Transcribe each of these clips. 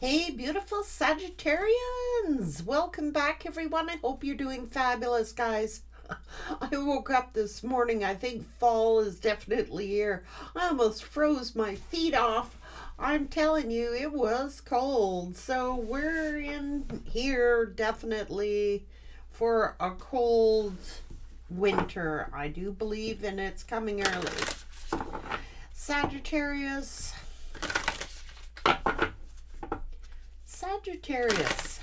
Hey, beautiful Sagittarians! Welcome back, everyone. I hope you're doing fabulous, guys. I woke up this morning. I think fall is definitely here. I almost froze my feet off. I'm telling you, it was cold. So we're in here definitely for a cold winter. I do believe, and it's coming early. Sagittarius. Sagittarius.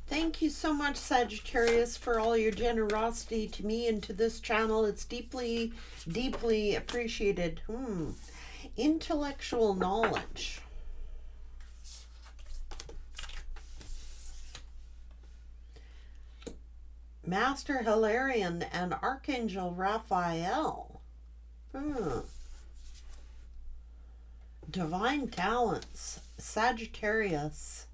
Thank you so much, Sagittarius, for all your generosity to me and to this channel. It's deeply, deeply appreciated. Intellectual knowledge. Master Hilarion and Archangel Raphael. Divine talents. Sagittarius.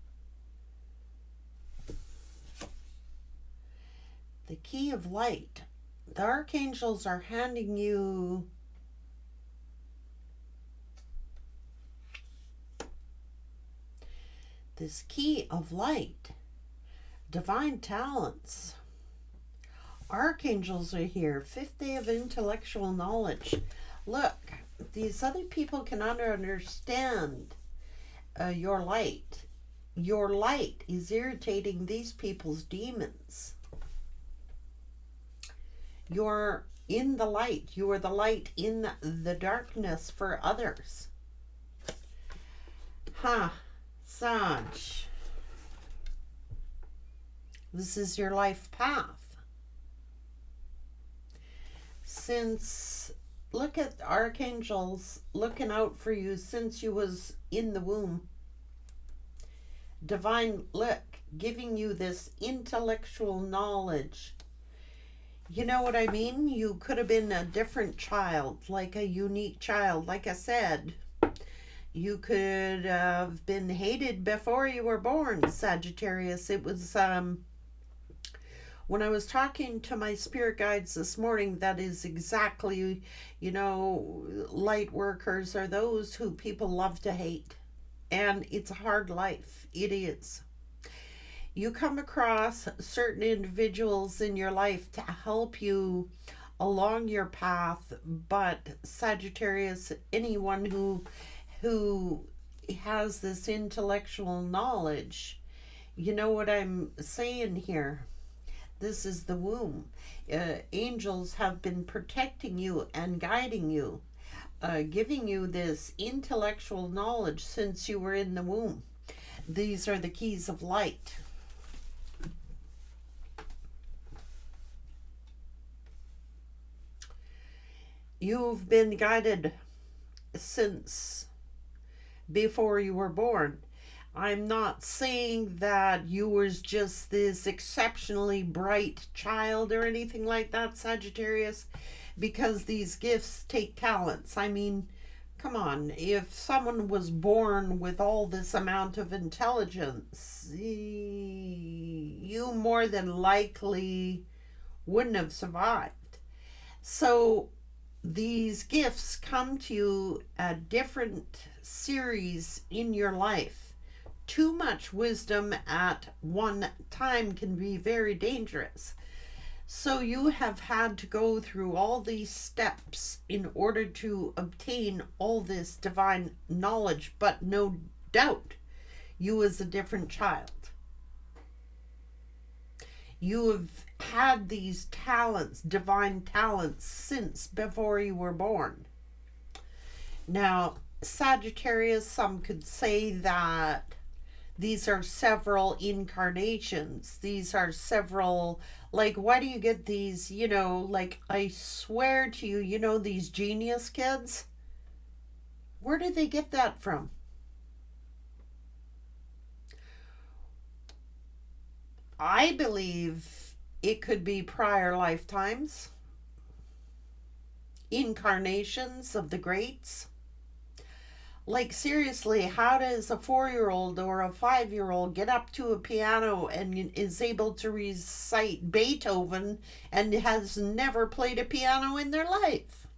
The key of light. The archangels are handing you this key of light. Divine talents. Archangels are here. Fifth day of intellectual knowledge. Look, these other people cannot understand your light. Your light is irritating these people's demons. You're in the light. You are the light in the darkness for others. Sag. This is your life path. Since, look at archangels looking out for you since you was in the womb. Divine look, giving you this intellectual knowledge. You know what I mean? You could have been a different child, like a unique child. Like I said, you could have been hated before you were born, Sagittarius. It was, when I was talking to my spirit guides this morning, that is exactly, light workers are those who people love to hate. And it's a hard life. It is. You come across certain individuals in your life to help you along your path, but Sagittarius, anyone who has this intellectual knowledge, you know what I'm saying here? This is the womb. Angels have been protecting you and guiding you, giving you this intellectual knowledge since you were in the womb. These are the keys of light. You've been guided since before you were born. I'm not saying that you was just this exceptionally bright child or anything like that, Sagittarius, because these gifts take talents. I mean, come on, if someone was born with all this amount of intelligence, you more than likely wouldn't have survived. So these gifts come to you at different series in your life. Too much wisdom at one time can be very dangerous. So you have had to go through all these steps in order to obtain all this divine knowledge, but no doubt you was a different child. You have had these talents, divine talents, since before you were born. Now, Sagittarius, some could say that these are several incarnations. These are several, like, why do you get these, like, I swear to you, these genius kids? Where did they get that from? I believe it could be prior lifetimes, incarnations of the greats. Like, seriously, how does a 4-year-old or a 5-year-old get up to a piano and is able to recite Beethoven and has never played a piano in their life?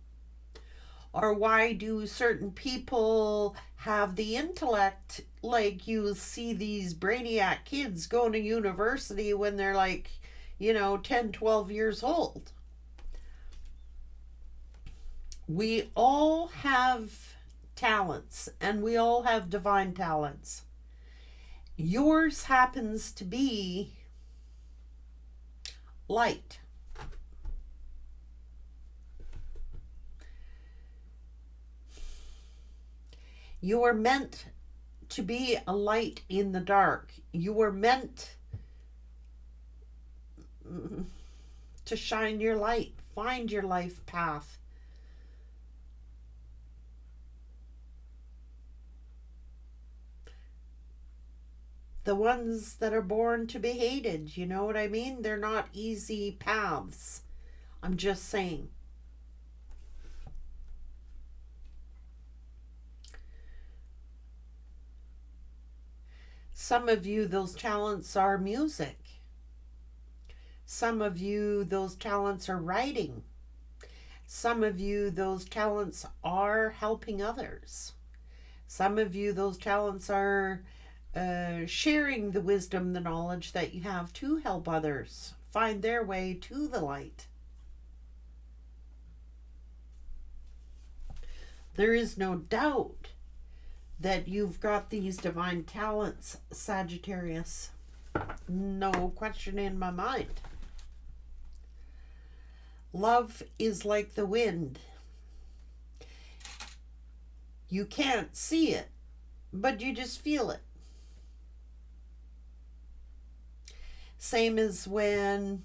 Or why do certain people have the intellect, like you see these brainiac kids going to university when they're like, 10, 12 years old? We all have talents and we all have divine talents. Yours happens to be light. You are meant to be a light in the dark. You were meant to shine your light, find your life path. The ones that are born to be hated, you know what I mean? They're not easy paths. I'm just saying. Some of you, those talents are music. Some of you, those talents are writing. Some of you, those talents are helping others. Some of you, those talents are sharing the wisdom, the knowledge that you have to help others find their way to the light. There is no doubt that you've got these divine talents, Sagittarius. No question in my mind. Love is like the wind. You can't see it, but you just feel it. Same as when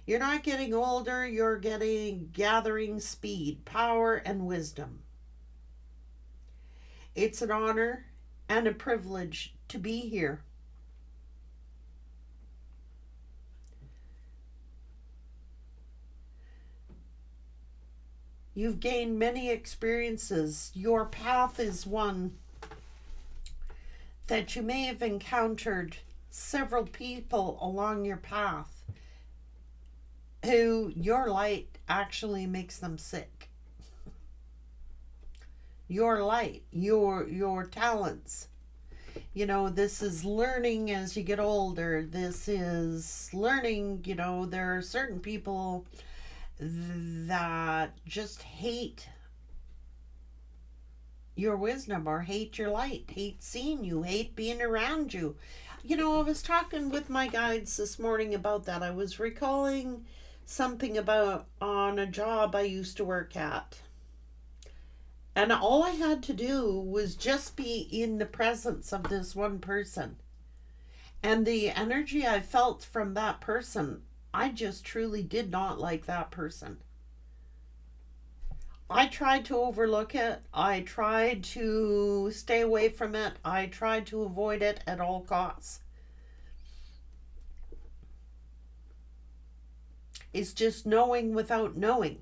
you're not getting older, you're gathering speed, power, and wisdom. It's an honor and a privilege to be here. You've gained many experiences. Your path is one that you may have encountered several people along your path who your light actually makes them sick. Your light, your talents. This is learning as you get older. This is learning, there are certain people that just hate your wisdom or hate your light, hate seeing you, hate being around you. I was talking with my guides this morning about that. I was recalling something about on a job I used to work at. And all I had to do was just be in the presence of this one person. And the energy I felt from that person, I just truly did not like that person. I tried to overlook it. I tried to stay away from it. I tried to avoid it at all costs. It's just knowing without knowing.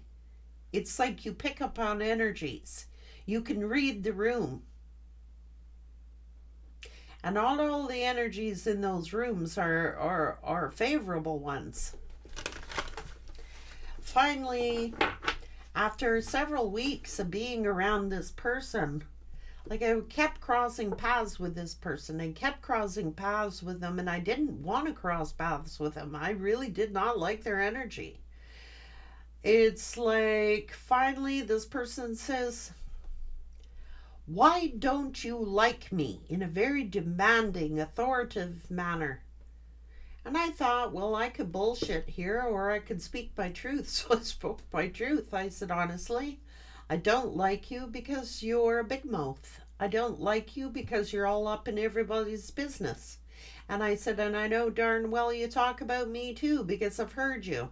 It's like you pick up on energies. You can read the room. And not all the energies in those rooms are favorable ones. Finally, after several weeks of being around this person, like I kept crossing paths with this person and kept crossing paths with them, and I didn't want to cross paths with them. I really did not like their energy. It's like finally this person says, "Why don't you like me?" in a very demanding, authoritative manner. And I thought, well, I could bullshit here or I could speak my truth. So I spoke my truth. I said, honestly, I don't like you because you're a big mouth. I don't like you because you're all up in everybody's business. And I said, and I know darn well you talk about me too because I've heard you.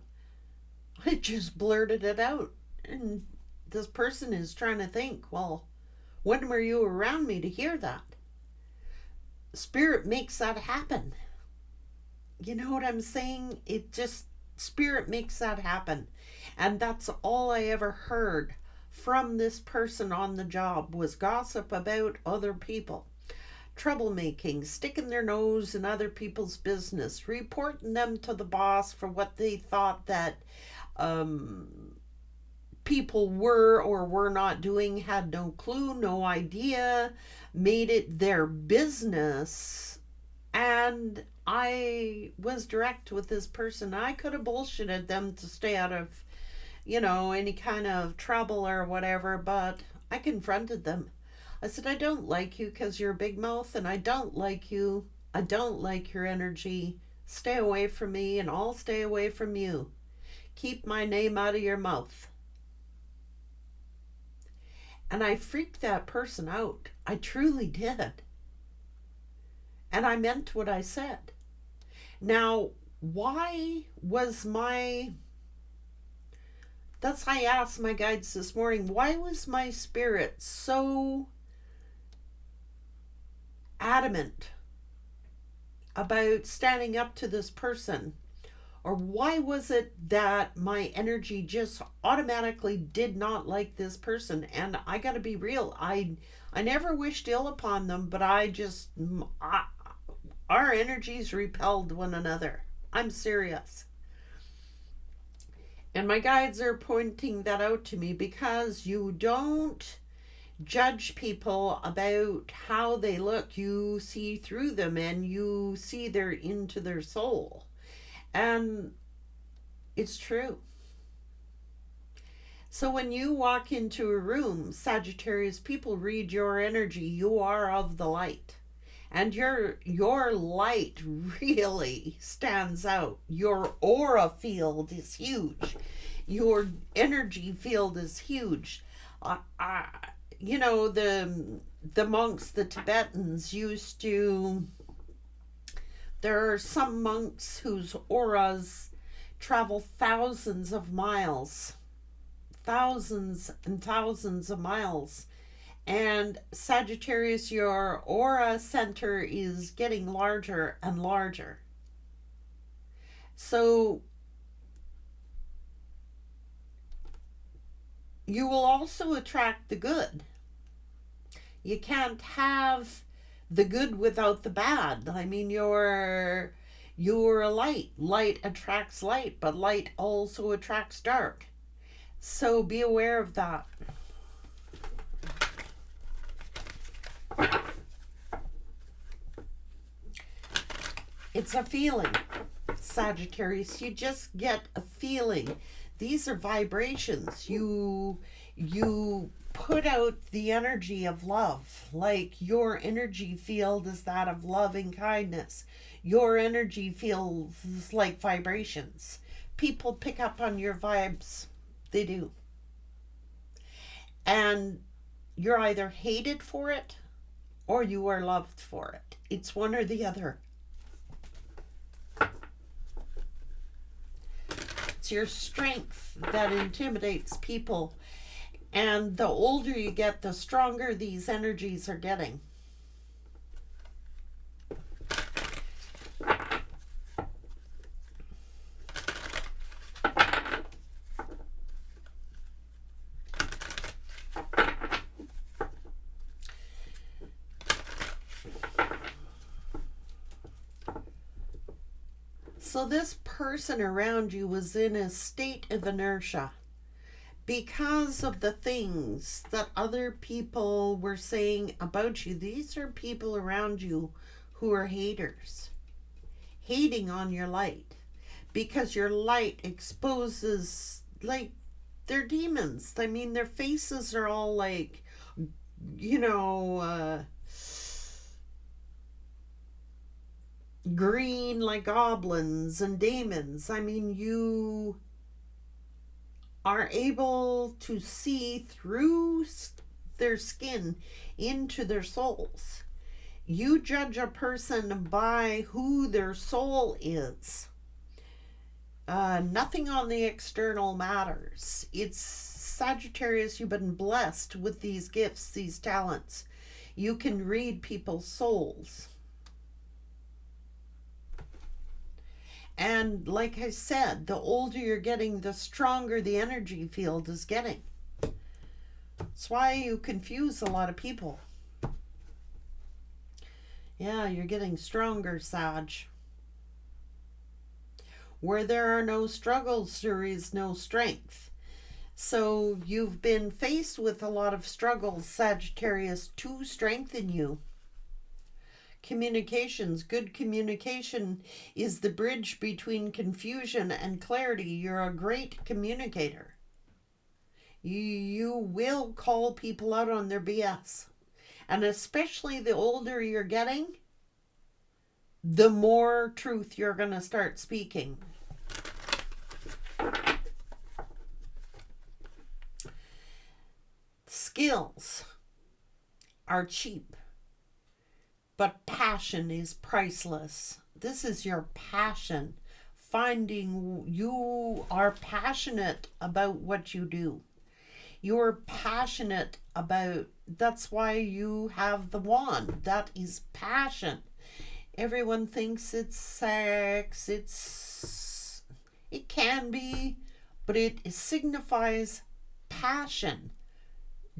I just blurted it out. And this person is trying to think, well, when were you around me to hear that? Spirit makes that happen. You know what I'm saying? It just, Spirit makes that happen. And that's all I ever heard from this person on the job was gossip about other people. Troublemaking, sticking their nose in other people's business, reporting them to the boss for what they thought that people were or were not doing, had no clue, no idea, made it their business. And I was direct with this person. I could have bullshitted them to stay out of, any kind of trouble or whatever, but I confronted them. I said, I don't like you because you're a big mouth, and I don't like you. I don't like your energy. Stay away from me, and I'll stay away from you. Keep my name out of your mouth. And I freaked that person out. I truly did. And I meant what I said. Now, why was that's why I asked my guides this morning, why was my spirit so adamant about standing up to this person? Or why was it that my energy just automatically did not like this person? And I got to be real. I never wished ill upon them, but our energies repelled one another. I'm serious. And my guides are pointing that out to me, because you don't judge people about how they look. You see through them, and you see into their soul. And it's true. So when you walk into a room, Sagittarius, people read your energy. You are of the light. And your light really stands out. Your aura field is huge. Your energy field is huge. The monks, the Tibetans used to... There are some monks whose auras travel thousands of miles. Thousands and thousands of miles. And Sagittarius, your aura center is getting larger and larger. So you will also attract the good. You can't have the good without the bad. I mean, you're a light. Light attracts light, but light also attracts dark. So be aware of that. It's a feeling, Sagittarius. You just get a feeling. These are vibrations. You put out the energy of love. Like, your energy field is that of love and kindness. Your energy feels like vibrations. People pick up on your vibes. They do. And you're either hated for it or you are loved for it. It's one or the other. It's your strength that intimidates people. And the older you get, the stronger these energies are getting. So this person around you was in a state of inertia because of the things that other people were saying about you. These are people around you who are haters, hating on your light, because your light exposes, like, they're demons. I mean, their faces are all like, green, like goblins and demons. I mean, you are able to see through their skin into their souls. You judge a person by who their soul is. Nothing on the external matters. It's Sagittarius, you've been blessed with these gifts, these talents. You can read people's souls. And like I said, the older you're getting, the stronger the energy field is getting. That's why you confuse a lot of people. Yeah, you're getting stronger, Sag. Where there are no struggles, there is no strength. So you've been faced with a lot of struggles, Sagittarius, to strengthen you. Communications. Good communication is the bridge between confusion and clarity. You're a great communicator. You will call people out on their BS. And especially the older you're getting, the more truth you're going to start speaking. Skills are cheap, but passion is priceless. This is your passion. Finding you are passionate about what you do. You're passionate about, that's why you have the wand. That is passion. Everyone thinks it's sex. It can be, but it signifies passion.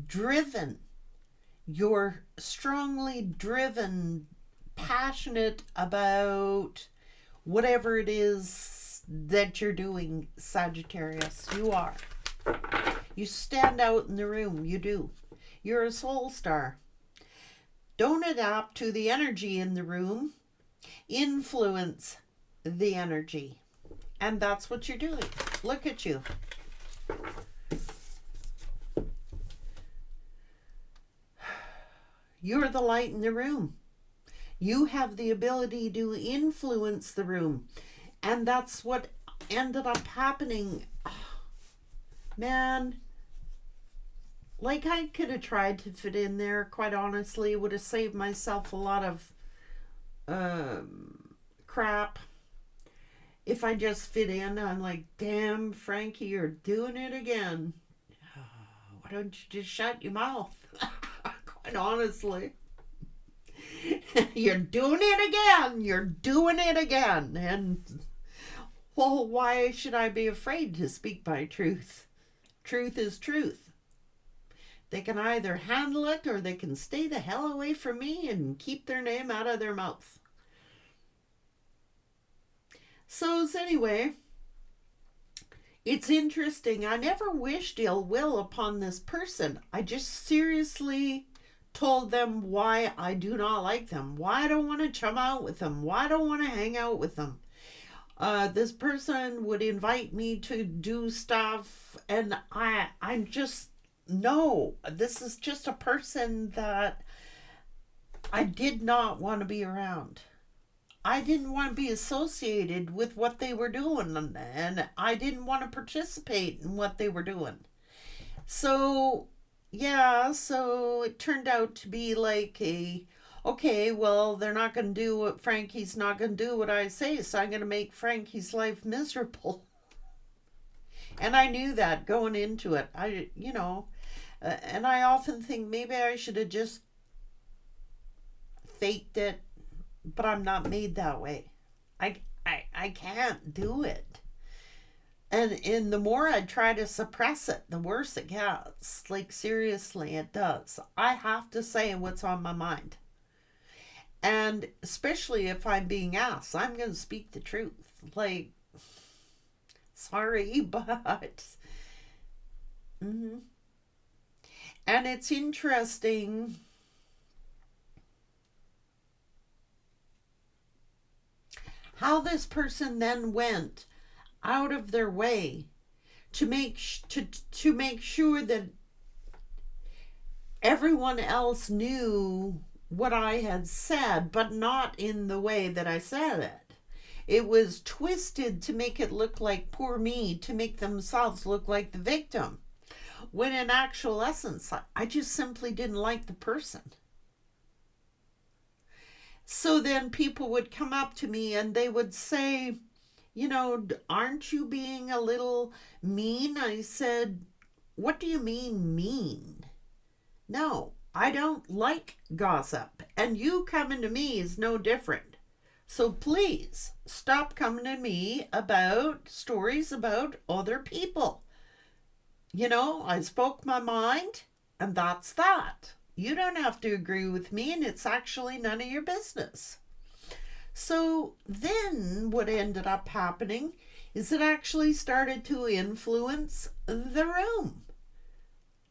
Driven. You're strongly driven, passionate about whatever it is that you're doing, Sagittarius. You are. You stand out in the room. You do. You're a soul star. Don't adapt to the energy in the room. Influence the energy. And that's what you're doing. Look at you. You're the light in the room. You have the ability to influence the room. And that's what ended up happening. Man, like I could have tried to fit in there, quite honestly. Would have saved myself a lot of crap. If I just fit in, I'm like, damn, Frankie, you're doing it again. Why don't you just shut your mouth? Quite honestly. You're doing it again. You're doing it again. And, well, why should I be afraid to speak my truth? Truth is truth. They can either handle it or they can stay the hell away from me and keep their name out of their mouth. So anyway, it's interesting. I never wished ill will upon this person. I just seriously told them why I do not like them, why I don't want to chum out with them, why I don't want to hang out with them. This person would invite me to do stuff, and I'm just, no, this is just a person that I did not want to be around. I didn't want to be associated with what they were doing, and I didn't want to participate in what they were doing. So, yeah, so it turned out to be like okay, well, they're not going to do what Frankie's not going to do what I say, so I'm going to make Frankie's life miserable. And I knew that going into it. And I often think maybe I should have just faked it. But I'm not made that way. I can't do it. And the more I try to suppress it, the worse it gets. Like, seriously, it does. I have to say what's on my mind. And especially if I'm being asked, I'm going to speak the truth. Like, sorry, but... And it's interesting... how this person then went out of their way to make sure that everyone else knew what I had said, but not in the way that I said it. It was twisted to make it look like poor me, to make themselves look like the victim, when in actual essence, I just simply didn't like the person. So then people would come up to me and they would say, aren't you being a little mean? I said, what do you mean mean? No, I don't like gossip. And you coming to me is no different. So please stop coming to me about stories about other people. I spoke my mind, and that's that. You don't have to agree with me, and it's actually none of your business. So then what ended up happening is it actually started to influence the room.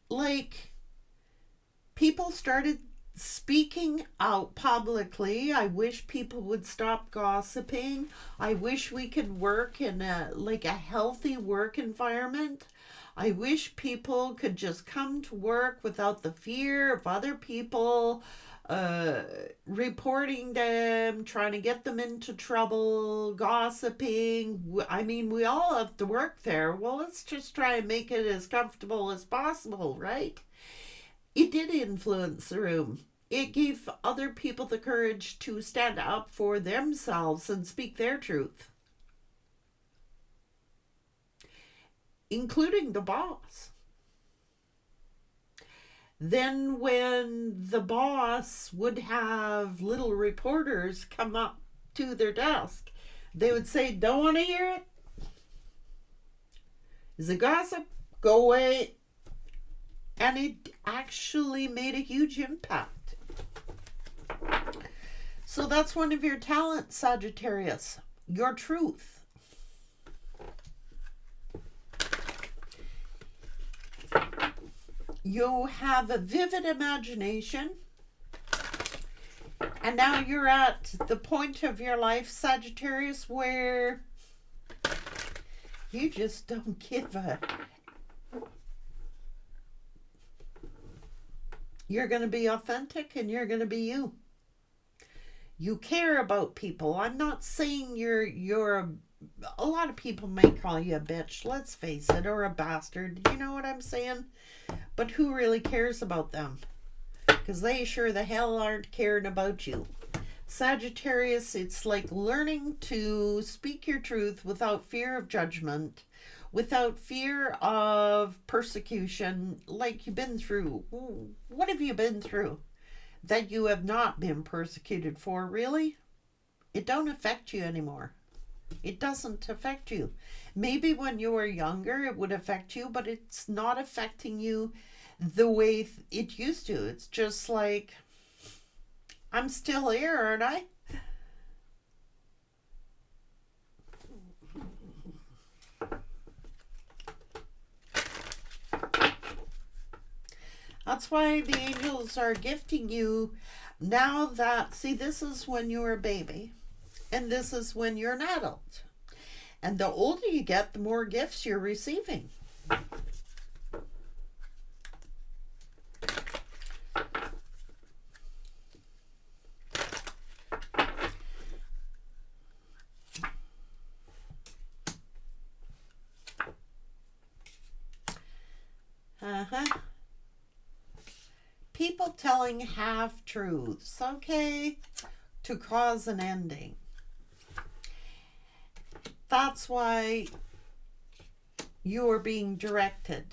Like, people started speaking out publicly. I wish people would stop gossiping. I wish we could work in a healthy work environment. I wish people could just come to work without the fear of other people reporting them, trying to get them into trouble, gossiping. I mean, we all have to work there. Well, let's just try and make it as comfortable as possible, right? It did influence the room. It gave other people the courage to stand up for themselves and speak their truth, including the boss. Then when the boss would have little reporters come up to their desk, they would say, "Don't want to hear it? Is it gossip? Go away." And it actually made a huge impact. So that's one of your talents, Sagittarius, your truth. You have a vivid imagination. And now you're at the point of your life, Sagittarius, where you just don't give a... You're going to be authentic and you're going to be you. You care about people. I'm not saying you're a lot of people may call you a bitch, let's face it, or a bastard. You know what I'm saying? But who really cares about them? Because they sure the hell aren't caring about you. Sagittarius, it's like learning to speak your truth without fear of judgment, without fear of persecution, like you've been through. What have you been through that you have not been persecuted for, really? It don't affect you anymore. It doesn't affect you. Maybe when you were younger it would affect you, but it's not affecting you the way it used to. It's just like, I'm still here, aren't I? That's why the angels are gifting you now that, see, this is when you were a baby, and this is when you're an adult. And the older you get, the more gifts you're receiving. People telling half-truths, okay, to cause an ending. That's why you are being directed.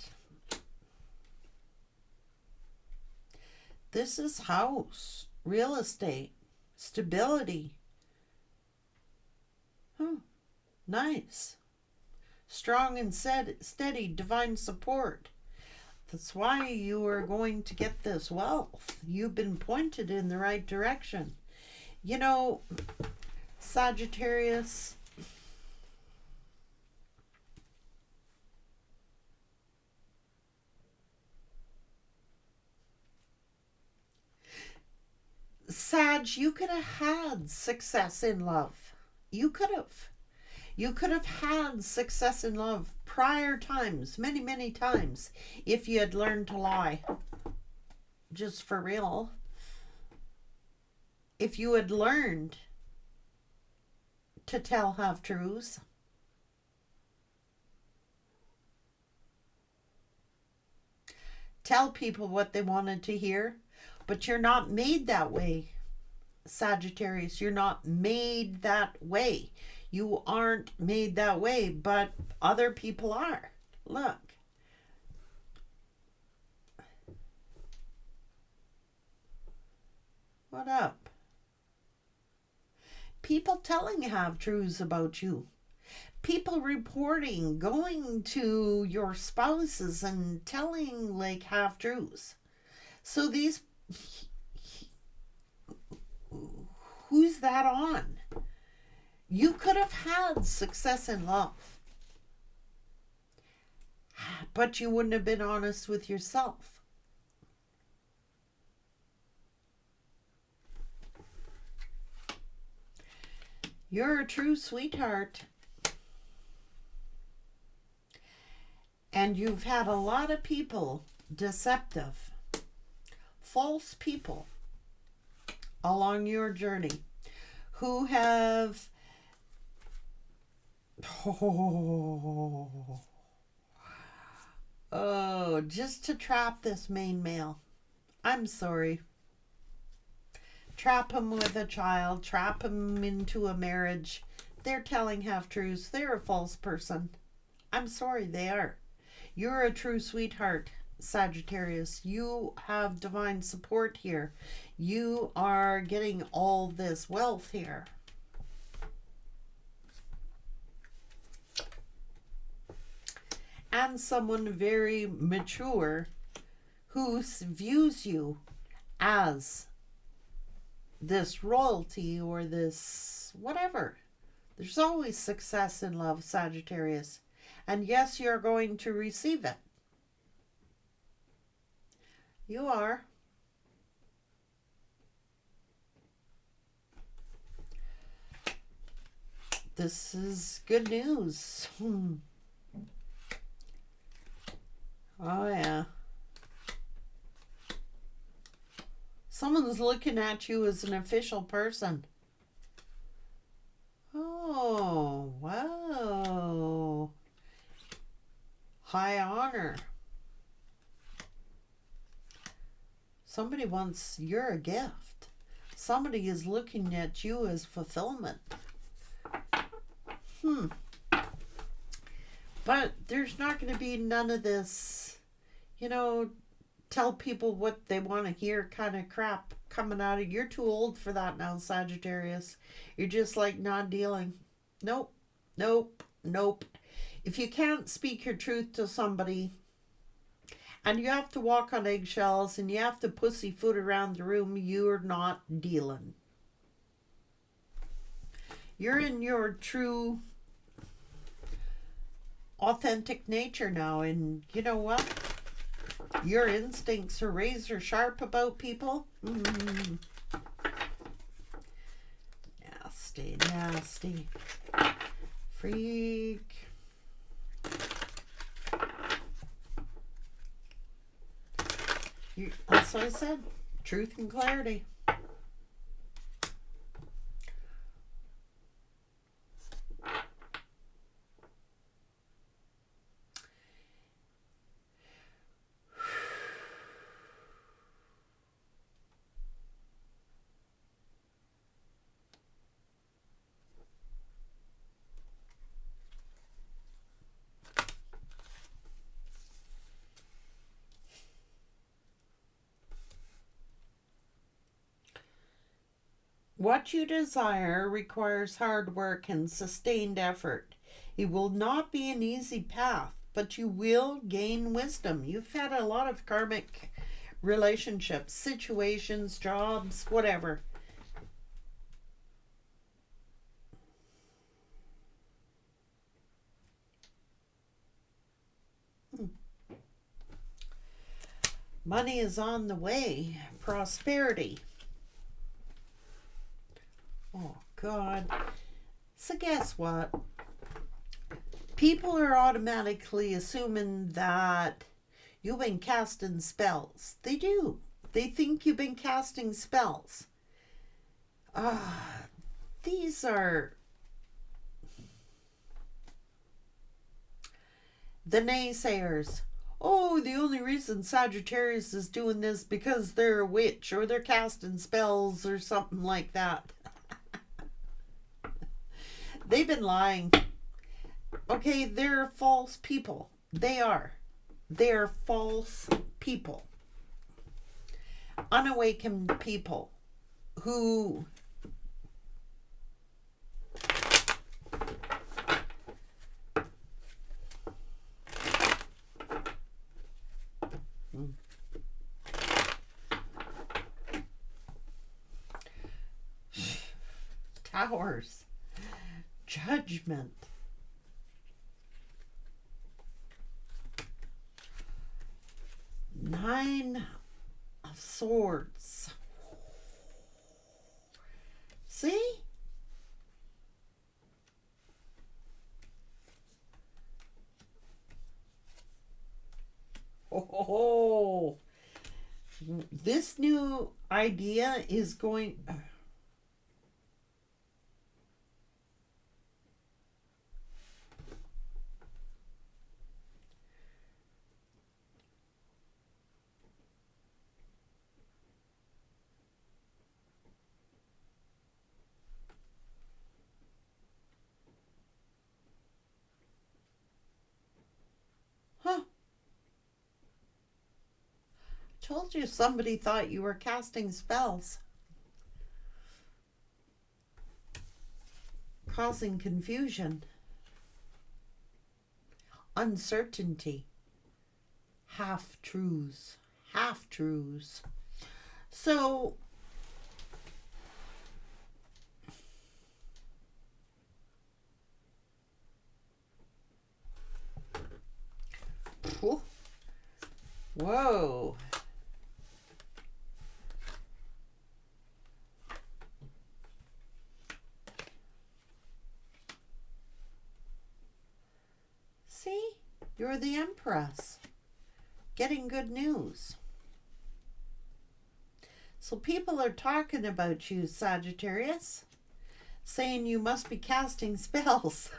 This is house, real estate, stability. Nice. Strong and steady, divine support. That's why you are going to get this wealth. You've been pointed in the right direction. You know, Sagittarius, Sag, you could have had success in love. You could have. You could have had success in love prior times, many, many times, if you had learned to lie. Just for real. If you had learned to tell half-truths. Tell people what they wanted to hear. But you're not made that way, Sagittarius. You're not made that way. You aren't made that way, but other people are. Look. What up? People telling half-truths about you. People reporting, going to your spouses and telling like half-truths. So these... Who's that on? You could have had success in love. But you wouldn't have been honest with yourself. You're a true sweetheart. And you've had a lot of people, deceptive, false people, along your journey who have just to trap this main male. I'm sorry. Trap him with a child, trap him into a marriage. They're telling half-truths. They're a false person. I'm sorry, they are. You're a true sweetheart, Sagittarius. You have divine support here. You are getting all this wealth here. And someone very mature who views you as this royalty or this whatever. There's always success in love, Sagittarius. And yes, you're going to receive it. You are. This is good news. Oh, yeah. Someone's looking at you as an official person. Oh, wow. High honor. Somebody wants, you're a gift. Somebody is looking at you as fulfillment. But there's not going to be none of this, tell people what they want to hear kind of crap coming out of. You're too old for that now, Sagittarius. You're just like not dealing. Nope. If you can't speak your truth to somebody and you have to walk on eggshells and you have to pussyfoot around the room, you're not dealing. You're in your true authentic nature now, and you know what? Your instincts are razor sharp about people. Nasty. Freak. That's what I said. Truth and clarity. What you desire requires hard work and sustained effort. It will not be an easy path, but you will gain wisdom. You've had a lot of karmic relationships, situations, jobs, whatever. Money is on the way. Prosperity. Oh, God. So guess what? People are automatically assuming that you've been casting spells. They do. They think you've been casting spells. These are the naysayers. Oh, the only reason Sagittarius is doing this because they're a witch or they're casting spells or something like that. They've been lying. Okay, they're false people. They are. They're false people. Unawakened people who towers. Judgment. Nine of Swords. See? Oh, this new idea is going. Huh. Told you somebody thought you were casting spells. Causing confusion. Uncertainty. Half-truths. Half-truths. So, whoa. See? You're the Empress. Getting good news. So people are talking about you, Sagittarius, saying you must be casting spells.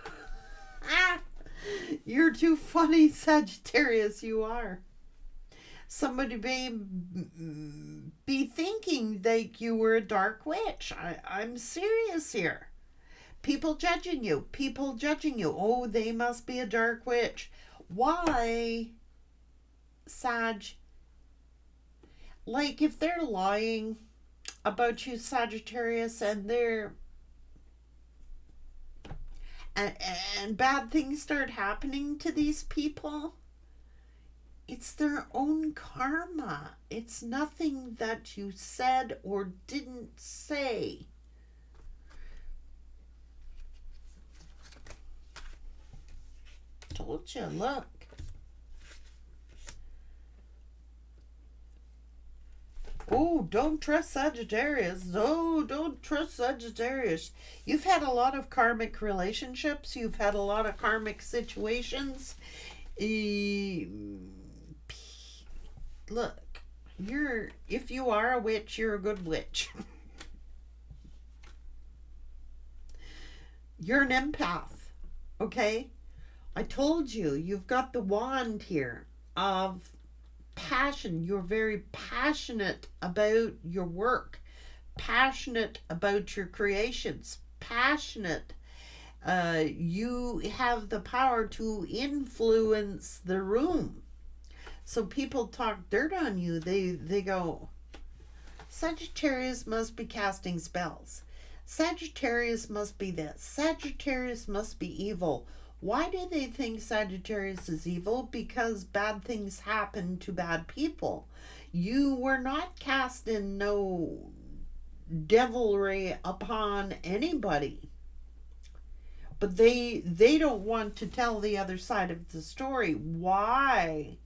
You're too funny, Sagittarius, you are. Somebody may be thinking that you were a dark witch. I'm serious here. People judging you. People judging you. Oh, they must be a dark witch. Why, Sag? Like, if they're lying about you, Sagittarius, and they're... And bad things start happening to these people, it's their own karma. It's nothing that you said or didn't say. Told you, look. Oh, don't trust Sagittarius. No, don't trust Sagittarius. You've had a lot of karmic relationships. You've had a lot of karmic situations. Look, if you are a witch, you're a good witch. You're an empath, okay? I told you, you've got the wand here of passion. You're very passionate about your work, passionate about your creations, passionate. You have the power to influence the room. So people talk dirt on you. They go, Sagittarius must be casting spells. Sagittarius must be this. Sagittarius must be evil. Why do they think Sagittarius is evil? Because bad things happen to bad people. You were not casting no devilry upon anybody. But they don't want to tell the other side of the story. Why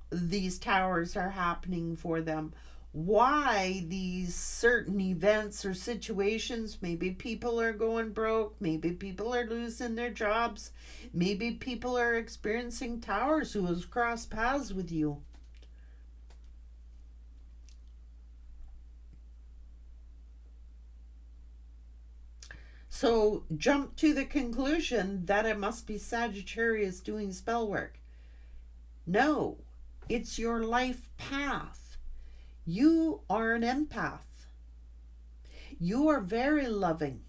these towers are happening for them. Why these certain events or situations, maybe people are going broke, maybe people are losing their jobs, maybe people are experiencing towers who has crossed paths with you. So jump to the conclusion that it must be Sagittarius doing spell work. No, it's your life path. You are an empath. You are very loving.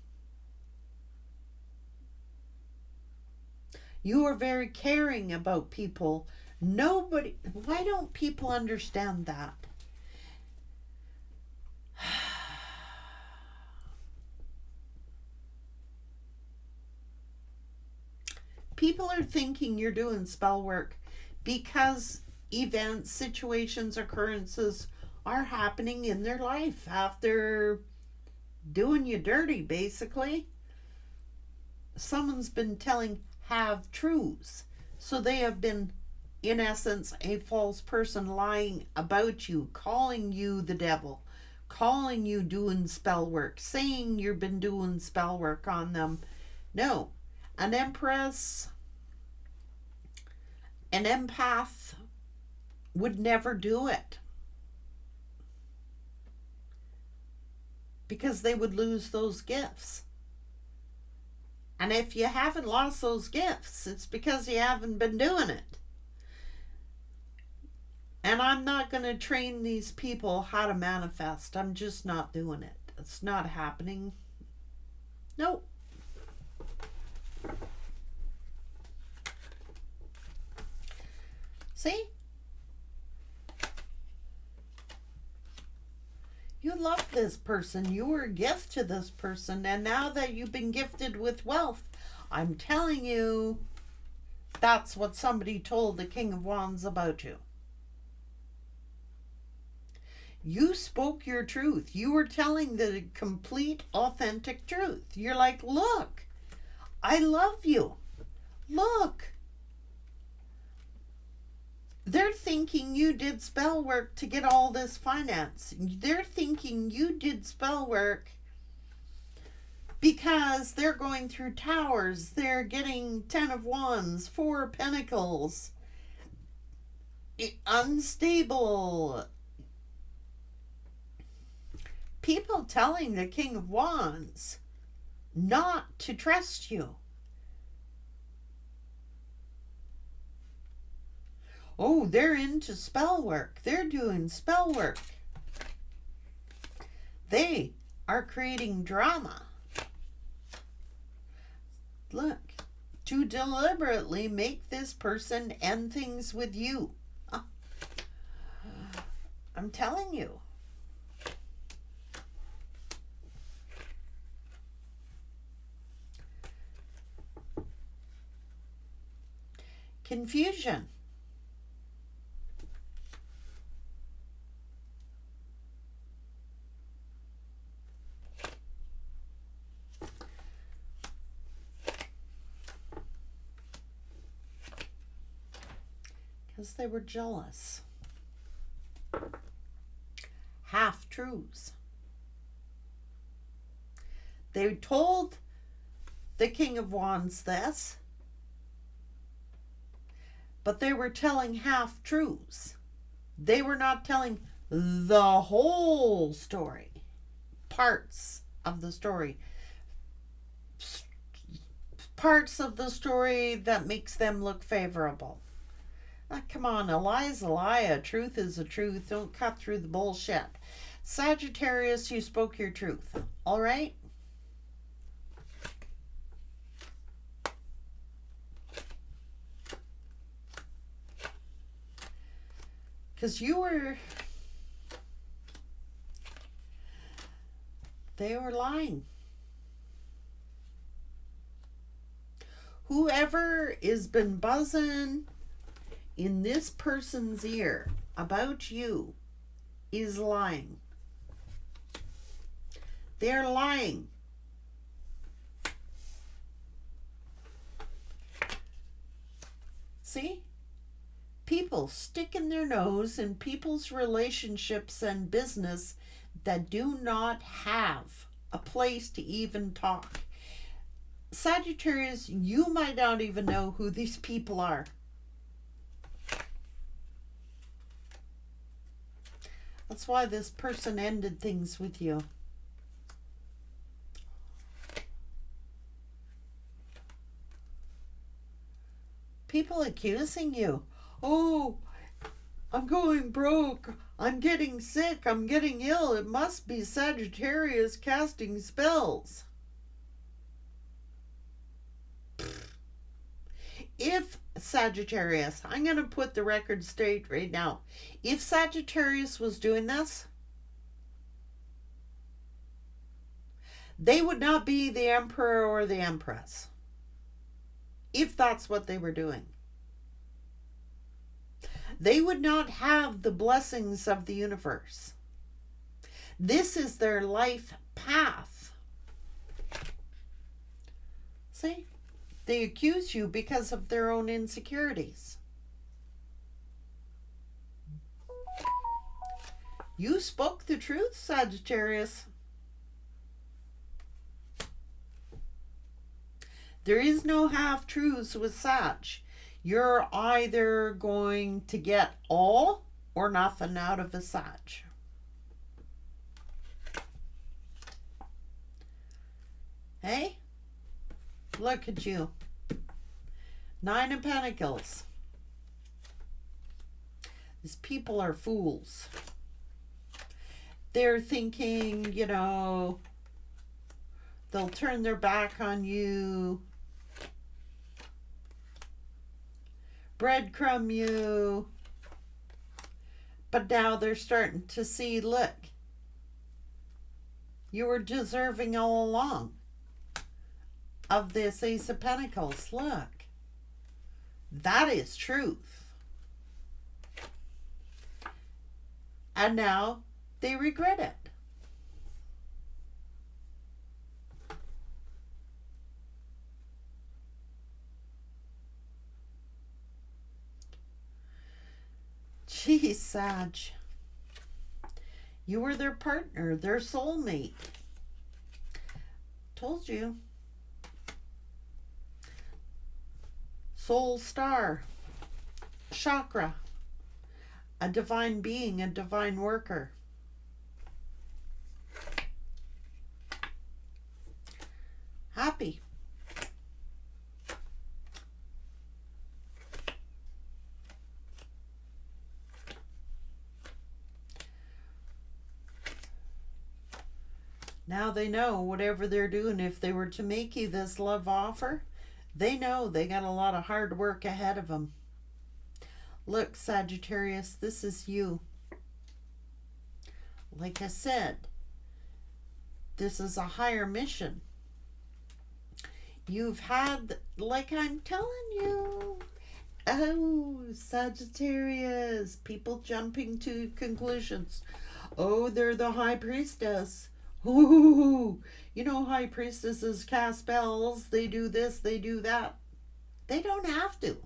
You are very caring about people. Why don't people understand that? People are thinking you're doing spell work because events, situations, occurrences are happening in their life after doing you dirty, basically. Someone's been telling half truths. So they have been in essence, a false person lying about you, calling you the devil, calling you doing spell work, saying you've been doing spell work on them. No, an empress, an empath would never do it because they would lose those gifts. And if you haven't lost those gifts, it's because you haven't been doing it. And I'm not going to train these people how to manifest. I'm just not doing it. It's not happening. Nope. See? You love this person. You were a gift to this person. And now that you've been gifted with wealth, I'm telling you, that's what somebody told the King of Wands about you. You spoke your truth. You were telling the complete, authentic truth. You're like, look, I love you. Look. They're thinking you did spell work to get all this finance. They're thinking you did spell work because they're going through towers. They're getting 10 of Wands, 4 of Pentacles, unstable. People telling the King of Wands not to trust you. Oh, they're into spell work. They're doing spell work. They are creating drama. Look, to deliberately make this person end things with you. I'm telling you. Confusion. Because they were jealous. Half-truths. They told the King of Wands this, but they were telling half-truths. They were not telling the whole story. Parts of the story. Parts of the story that makes them look favorable. Come on, a lie's a lie, a truth is a truth. Don't cut through the bullshit. Sagittarius, you spoke your truth. All right? Because they were lying. Whoever has been buzzing in this person's ear about you is lying. They're lying. See? People sticking their nose in people's relationships and business that do not have a place to even talk. Sagittarius, you might not even know who these people are. That's why this person ended things with you. People accusing you. Oh, I'm going broke. I'm getting sick. I'm getting ill. It must be Sagittarius casting spells. If Sagittarius, I'm going to put the record straight right now. If Sagittarius was doing this, they would not be the Emperor or the Empress. If that's what they were doing. They would not have the blessings of the universe. This is their life path. See? They accuse you because of their own insecurities. You spoke the truth, Sagittarius. There is no half truths with Sag. You're either going to get all or nothing out of a Sag. Hey? Look at you. 9 of Pentacles. These people are fools. They're thinking, you know, they'll turn their back on you, breadcrumb you, but now they're starting to see, look, you were deserving all along of this Ace of Pentacles. Look, that is truth. And now they regret it. Geez, Sag. You were their partner, their soulmate. Told you. Soul star. Chakra. A divine being, a divine worker. Happy. Now they know whatever they're doing, if they were to make you this love offer, they know they got a lot of hard work ahead of them. Look, Sagittarius, this is you. Like I said, this is a higher mission. You've had, like I'm telling you, oh, Sagittarius, people jumping to conclusions. Oh, they're the High Priestess. Ooh, you know, High Priestesses cast spells. They do this, they do that. They don't have to.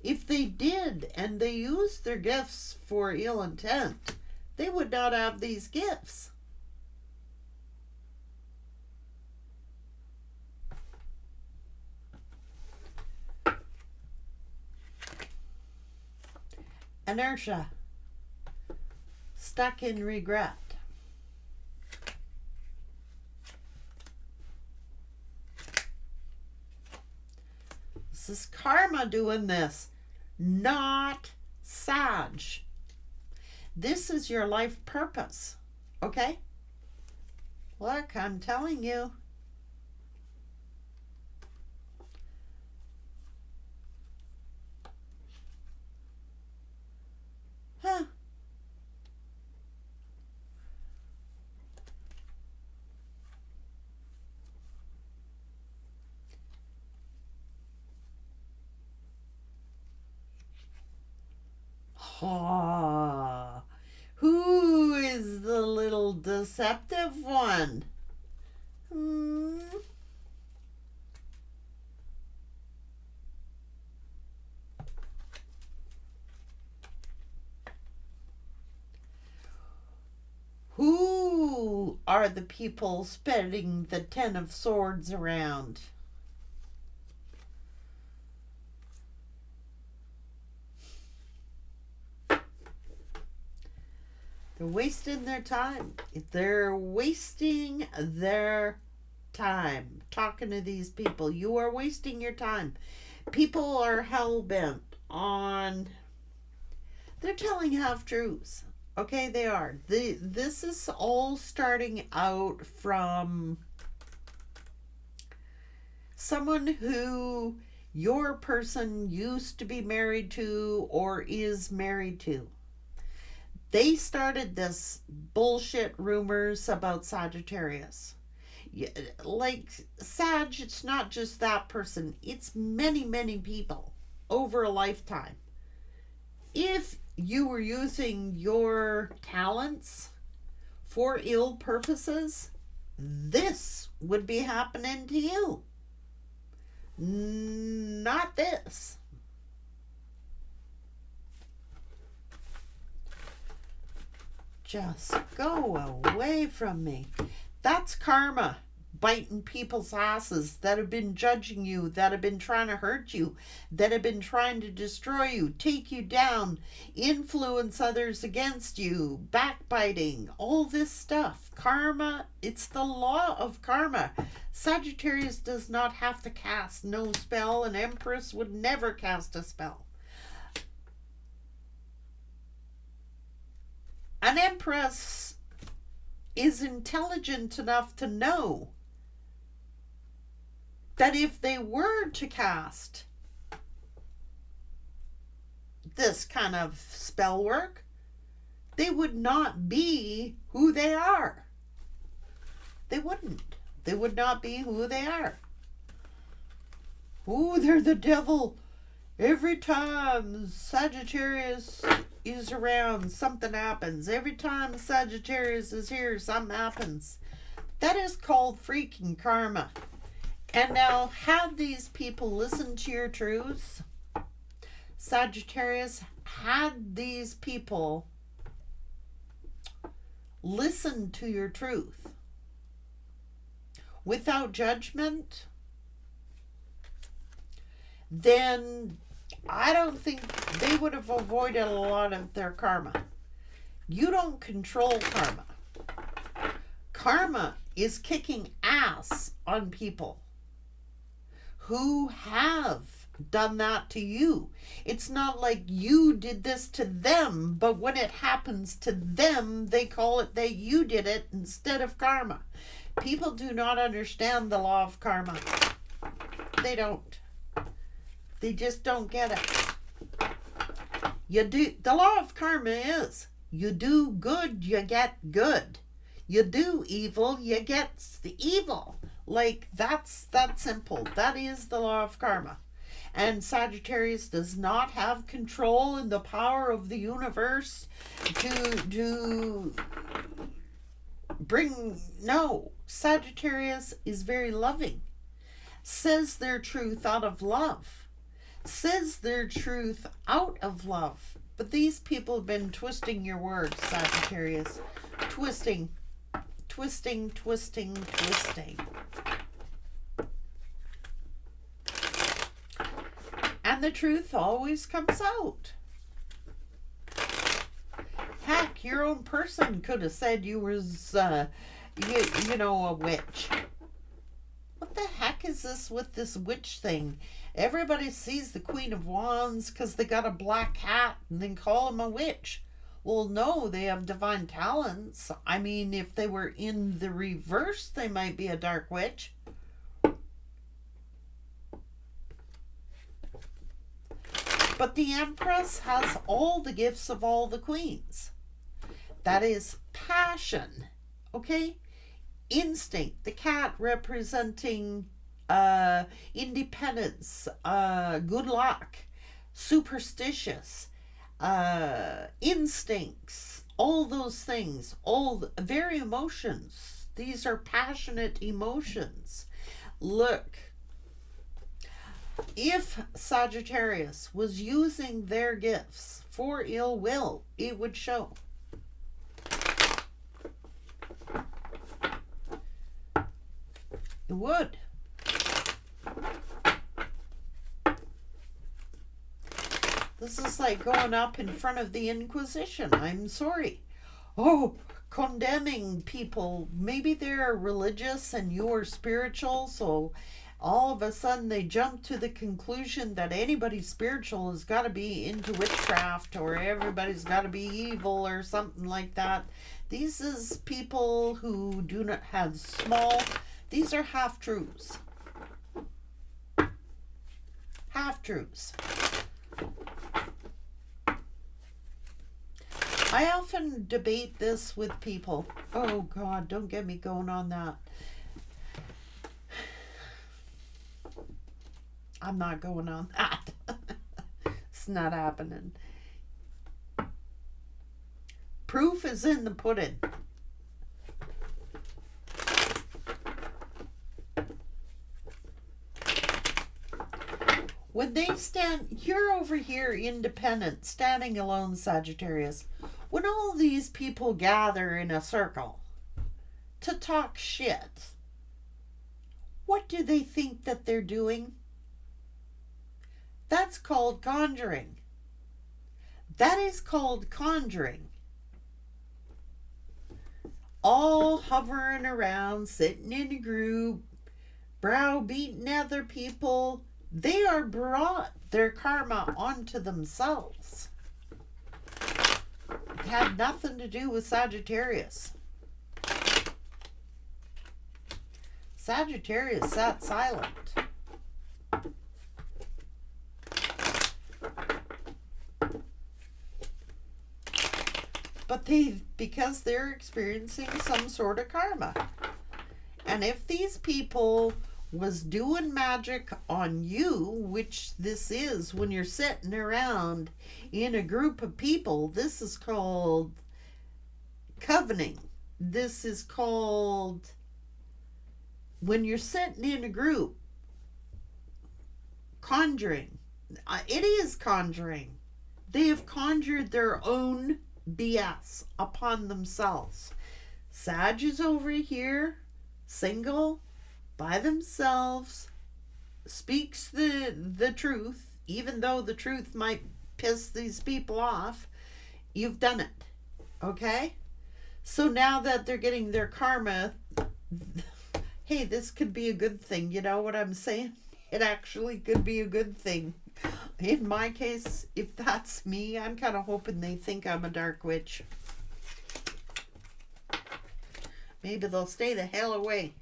If they did and they used their gifts for ill intent, they would not have these gifts. Inertia. Stuck in regret. This is karma doing this, not Sag. This is your life purpose, okay? Look, I'm telling you. Huh. Oh, who is the little deceptive one? Who are the people spreading the 10 of Swords around? They're wasting their time. They're wasting their time talking to these people. You are wasting your time. People are hell-bent on... They're telling half-truths. Okay, they are. This is all starting out from someone who your person used to be married to or is married to. They started this bullshit rumors about Sagittarius. Like, Sag, it's not just that person. It's many, many people over a lifetime. If you were using your talents for ill purposes, this would be happening to you. Not this. Just go away from me. That's karma. Biting people's asses that have been judging you, that have been trying to hurt you, that have been trying to destroy you, take you down, influence others against you, backbiting, all this stuff. Karma, it's the law of karma. Sagittarius does not have to cast no spell. An Empress would never cast a spell. An Empress is intelligent enough to know that if they were to cast this kind of spell work, they would not be who they are. They wouldn't. They would not be who they are. Oh, they're the devil. Every time Sagittarius is around, something happens. Every time Sagittarius is here, something happens. That is called freaking karma. And now, had these people listened to your truths, Sagittarius, had these people listened to your truth without judgment, then I don't think they would have avoided a lot of their karma. You don't control karma. Karma is kicking ass on people who have done that to you. It's not like you did this to them, but when it happens to them, they call it that you did it instead of karma. People do not understand the law of karma. They don't. They just don't get it. The law of karma is, you do good, you get good. You do evil, you get the evil. Like, that's that simple. That is the law of karma. And Sagittarius does not have control in the power of the universe to bring... No. Sagittarius is very loving. Says their truth out of love. Says their truth out of love. But these people have been twisting your words, Sagittarius. Twisting. Twisting, twisting, twisting. And the truth always comes out. Heck, your own person could have said you was, a witch. What the heck is this with this witch thing? Everybody sees the Queen of Wands because they got a black hat and then call them a witch. Well, no, they have divine talents. I mean, if they were in the reverse, they might be a dark witch. But the Empress has all the gifts of all the queens. That is passion, okay? Instinct, the cat representing independence, good luck, superstitious, instincts, all those things, very emotions. These are passionate emotions. Look, if Sagittarius was using their gifts for ill will, it would show. It would. This is like going up in front of the Inquisition. I'm sorry. Oh, condemning people. Maybe they're religious and you're spiritual, so all of a sudden they jump to the conclusion that anybody spiritual has got to be into witchcraft or everybody's got to be evil or something like that. These is people who do not have these are half-truths. Half-truths. I often debate this with people. Oh God, don't get me going on that. I'm not going on that. It's not happening. Proof is in the pudding. When they stand, you're over here independent, standing alone, Sagittarius. When all these people gather in a circle to talk shit, what do they think that they're doing? That's called conjuring. That is called conjuring. All hovering around, sitting in a group, browbeating other people. They are brought their karma onto themselves. It had nothing to do with Sagittarius. Sagittarius sat silent. But because they're experiencing some sort of karma. And if these people was doing magic on you, which this is when you're sitting around in a group of people, this is called covening. This is called, when you're sitting in a group, conjuring. It is conjuring. They have conjured their own BS upon themselves. Sag is over here, single, by themselves, speaks the truth, even though the truth might piss these people off. You've done it. Okay? So now that they're getting their karma, hey, this could be a good thing. You know what I'm saying? It actually could be a good thing. In my case, if that's me, I'm kind of hoping they think I'm a dark witch. Maybe they'll stay the hell away.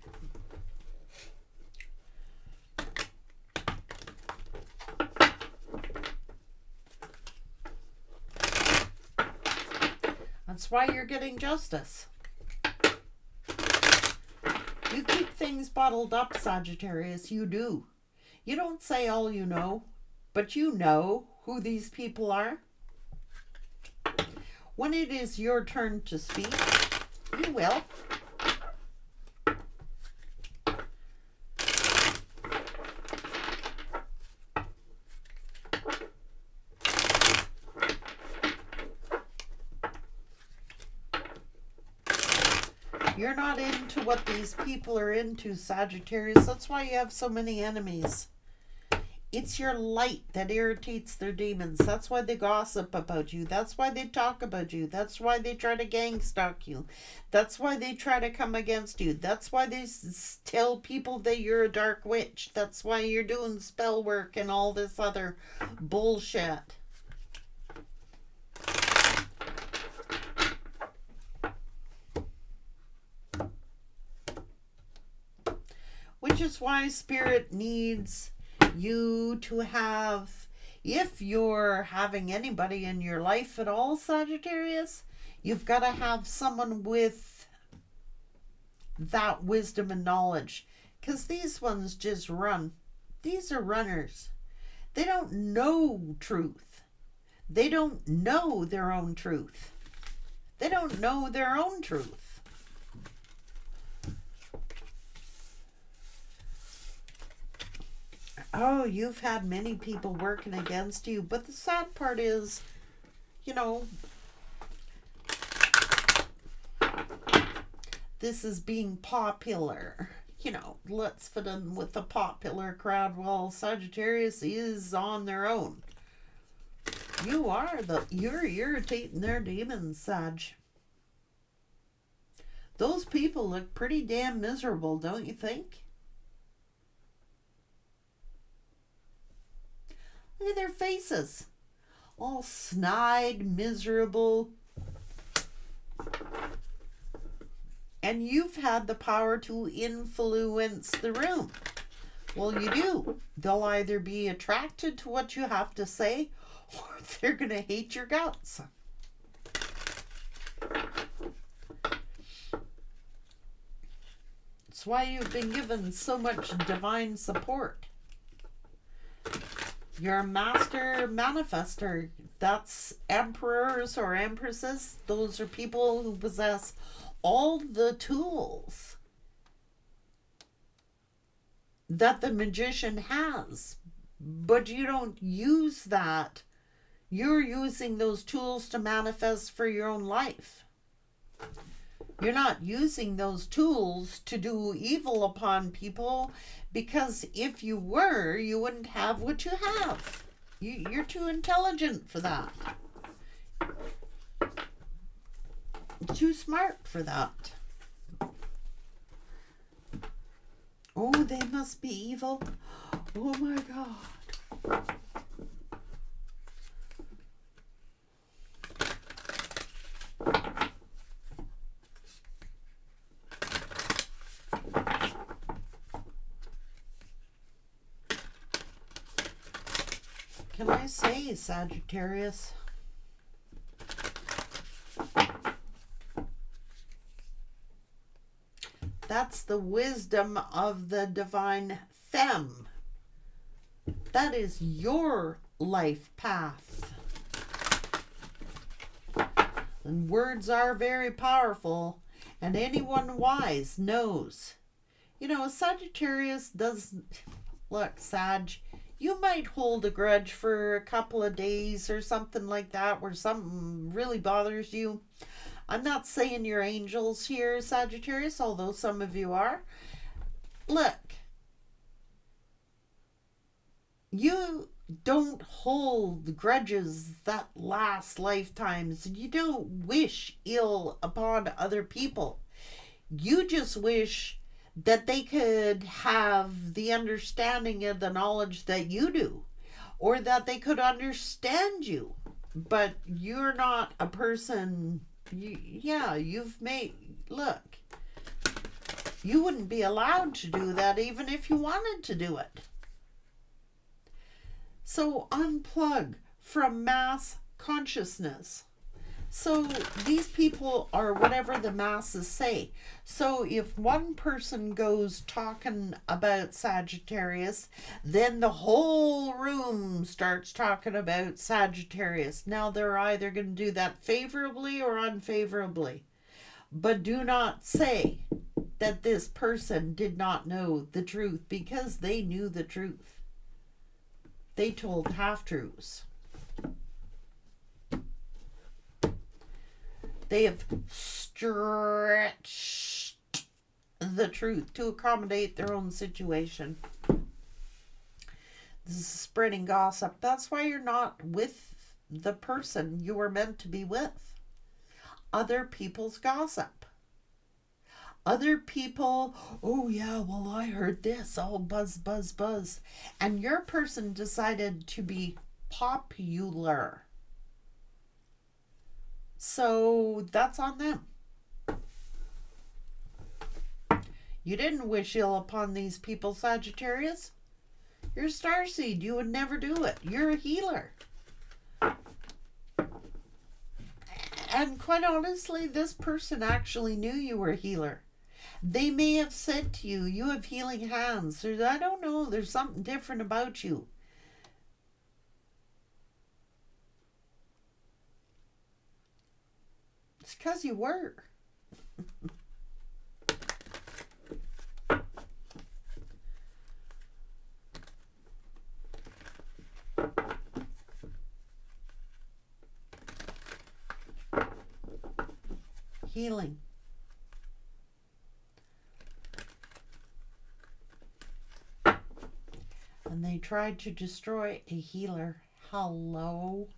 That's why you're getting justice. You keep things bottled up, Sagittarius. You do. You don't say all you know, but you know who these people are. When it is your turn to speak, you will. You're not into what these people are into, Sagittarius. That's why you have so many enemies. It's your light that irritates their demons. That's why they gossip about you. That's why they talk about you. That's why they try to gang stalk you. That's why they try to come against you. That's why they tell people that you're a dark witch. That's why you're doing spell work and all this other bullshit. Which is why Spirit needs you to have, if you're having anybody in your life at all, Sagittarius, you've got to have someone with that wisdom and knowledge. Because these ones just run. These are runners. They don't know truth. They don't know their own truth. They don't know their own truth. Oh, you've had many people working against you. But the sad part is, you know, this is being popular. You know, let's fit in with the popular crowd while Sagittarius is on their own. You're irritating their demons, Sag. Those people look pretty damn miserable, don't you think? Look at their faces. All snide, miserable. And you've had the power to influence the room. Well, you do. They'll either be attracted to what you have to say, or they're going to hate your guts. That's why you've been given so much divine support. You're a master manifester. That's emperors or empresses. Those are people who possess all the tools that the magician has. But you don't use that You're using those tools to manifest for your own life. You're not using those tools to do evil upon people, because if you were, you wouldn't have what you have. You're too intelligent for that. Too smart for that. Oh, they must be evil. Oh my God. Can I say, Sagittarius? That's the wisdom of the divine femme. That is your life path. And words are very powerful, and anyone wise knows. You know, Sagittarius does... Look, Sag, you might hold a grudge for a couple of days or something like that, where something really bothers you. I'm not saying you're angels here, Sagittarius, although some of you are. Look, you don't hold grudges that last lifetimes. You don't wish ill upon other people. You just wish that they could have the understanding and the knowledge that you do, or that they could understand you. But you're not a person... you've made... Look, you wouldn't be allowed to do that even if you wanted to do it. So unplug from mass consciousness. So these people are whatever the masses say. So if one person goes talking about Sagittarius, then the whole room starts talking about Sagittarius. Now they're either going to do that favorably or unfavorably. But do not say that this person did not know the truth, because they knew the truth. They told half-truths. They have stretched the truth to accommodate their own situation. This is spreading gossip. That's why you're not with the person you were meant to be with. Other people's gossip. Other people, oh yeah, well I heard this, oh buzz, buzz, buzz. And your person decided to be popular. So that's on them. You didn't wish ill upon these people, Sagittarius. You're a starseed. You would never do it. You're a healer. And quite honestly, this person actually knew you were a healer. They may have said to you, you have healing hands. Or I don't know, there's something different about you. It's because you were. Healing. And they tried to destroy a healer. Hello?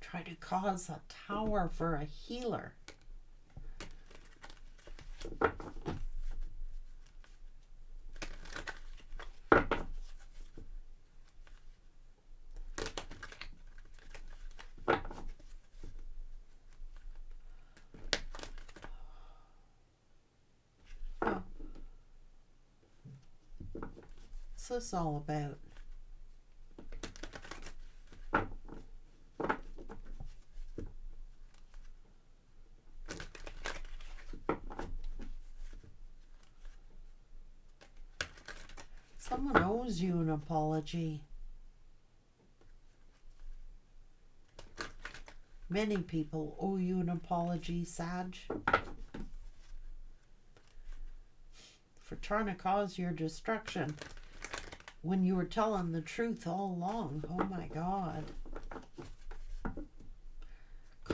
Try to cause a tower for a healer. What's this all about? Someone owes you an apology. Many people owe you an apology, Sag, for trying to cause your destruction when you were telling the truth all along. Oh my God.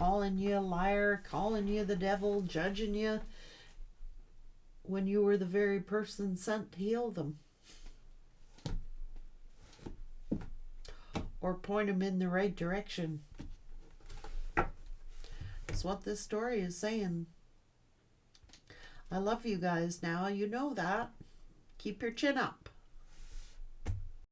calling you a liar, calling you the devil, judging you, when you were the very person sent to heal them. Or point them in the right direction. That's what this story is saying. I love you guys now. You know that. Keep your chin up.